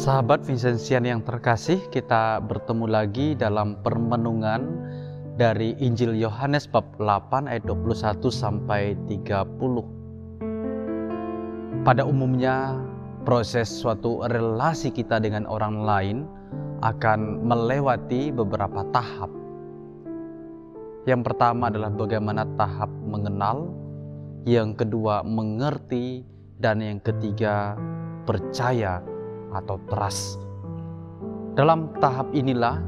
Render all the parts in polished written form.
Sahabat Vincentian yang terkasih, kita bertemu lagi dalam permenungan dari Injil Yohanes bab 8 ayat 21 sampai 30. Pada umumnya, proses suatu relasi kita dengan orang lain akan melewati beberapa tahap. Yang pertama adalah bagaimana tahap mengenal, yang kedua mengerti, dan yang ketiga percaya atau trust. Dalam tahap inilah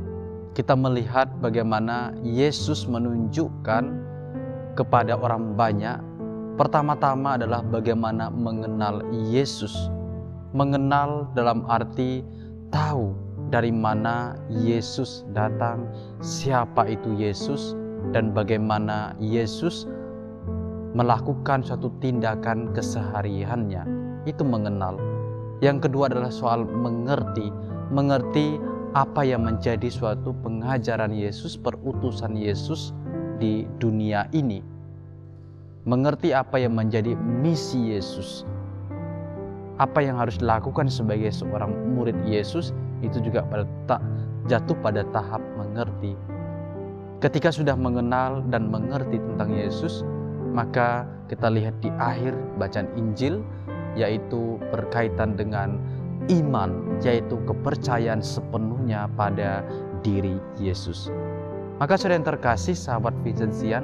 kita melihat bagaimana Yesus menunjukkan kepada orang banyak. Pertama-tama adalah bagaimana mengenal Yesus. Mengenal dalam arti tahu dari mana Yesus datang, siapa itu Yesus, dan bagaimana Yesus melakukan suatu tindakan kesehariannya. Itu mengenal. Yang kedua adalah soal mengerti. Mengerti apa yang menjadi suatu pengajaran Yesus, perutusan Yesus di dunia ini. Mengerti apa yang menjadi misi Yesus. Apa yang harus dilakukan sebagai seorang murid Yesus, itu juga jatuh pada tahap mengerti. Ketika sudah mengenal dan mengerti tentang Yesus, maka kita lihat di akhir bacaan Injil, yaitu berkaitan dengan iman, yaitu kepercayaan sepenuhnya pada diri Yesus. Maka saudara yang terkasih, sahabat Vincentian,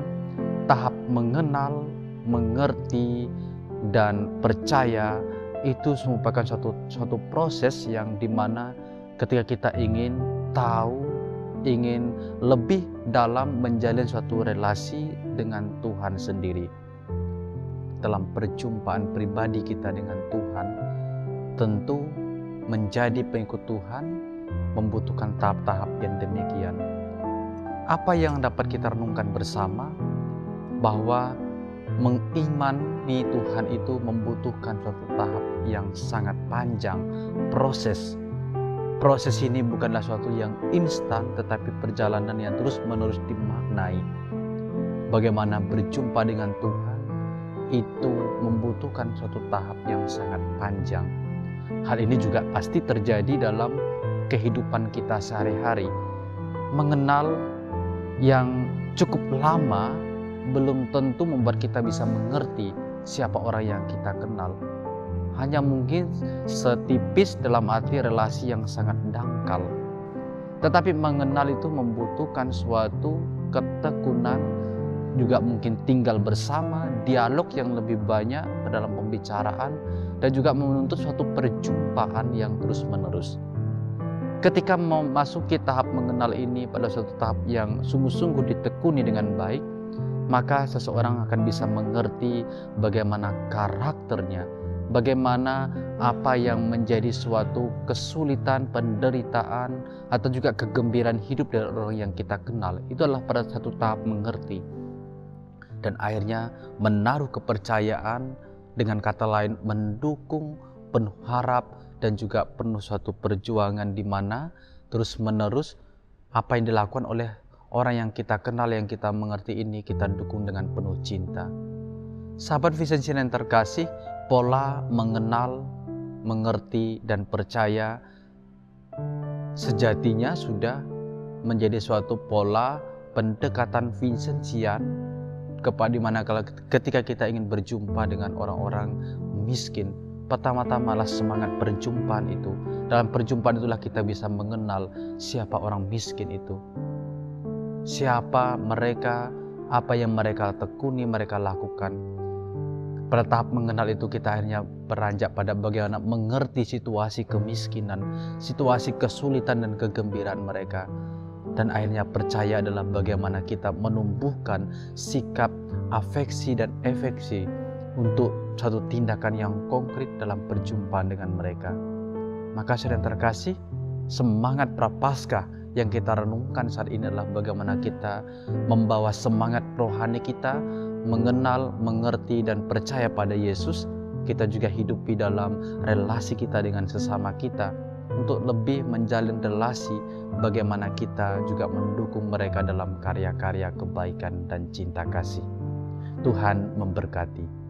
tahap mengenal, mengerti, dan percaya itu merupakan suatu proses yang dimana ketika kita ingin tahu, ingin lebih dalam menjalin suatu relasi dengan Tuhan sendiri. Dalam perjumpaan pribadi kita dengan Tuhan, tentu menjadi pengikut Tuhan membutuhkan tahap-tahap yang demikian. Apa yang dapat kita renungkan bersama? Bahwa mengimani Tuhan itu membutuhkan suatu tahap yang sangat panjang. Proses ini bukanlah suatu yang instan, tetapi perjalanan yang terus-menerus dimaknai. Bagaimana berjumpa dengan Tuhan itu membutuhkan suatu tahap yang sangat panjang. Hal ini juga pasti terjadi dalam kehidupan kita sehari-hari. Mengenal yang cukup lama belum tentu membuat kita bisa mengerti siapa orang yang kita kenal. Hanya mungkin setipis dalam arti relasi yang sangat dangkal. Tetapi mengenal itu membutuhkan suatu ketekunan, juga mungkin tinggal bersama, dialog yang lebih banyak dalam pembicaraan, dan juga menuntut suatu perjumpaan yang terus-menerus. Ketika memasuki tahap mengenal ini pada suatu tahap yang sungguh-sungguh ditekuni dengan baik, maka seseorang akan bisa mengerti bagaimana karakternya, bagaimana apa yang menjadi suatu kesulitan, penderitaan, atau juga kegembiraan hidup dari orang yang kita kenal. Itu adalah pada satu tahap mengerti. Dan akhirnya menaruh kepercayaan, dengan kata lain mendukung, penuh harap, dan juga penuh suatu perjuangan di mana terus-menerus apa yang dilakukan oleh orang yang kita kenal, yang kita mengerti ini, kita dukung dengan penuh cinta. Sahabat Vincentian yang terkasih, pola mengenal, mengerti, dan percaya sejatinya sudah menjadi suatu pola pendekatan Vincentian kepada dimana ketika kita ingin berjumpa dengan orang-orang miskin, pertama-tamalah semangat perjumpaan itu. Dalam perjumpaan itulah kita bisa mengenal siapa orang miskin itu, siapa mereka, apa yang mereka tekuni, mereka lakukan. Pada tahap mengenal itu kita akhirnya beranjak pada bagaimana mengerti situasi kemiskinan, situasi kesulitan dan kegembiraan mereka. Dan akhirnya percaya adalah bagaimana kita menumbuhkan sikap afeksi dan efeksi untuk satu tindakan yang konkret dalam perjumpaan dengan mereka. Maka saudara yang terkasih, semangat Prapaskah yang kita renungkan saat ini adalah bagaimana kita membawa semangat rohani kita, mengenal, mengerti, dan percaya pada Yesus. Kita juga hidupi dalam relasi kita dengan sesama kita, untuk lebih menjalin relasi bagaimana kita juga mendukung mereka dalam karya-karya kebaikan dan cinta kasih. Tuhan memberkati.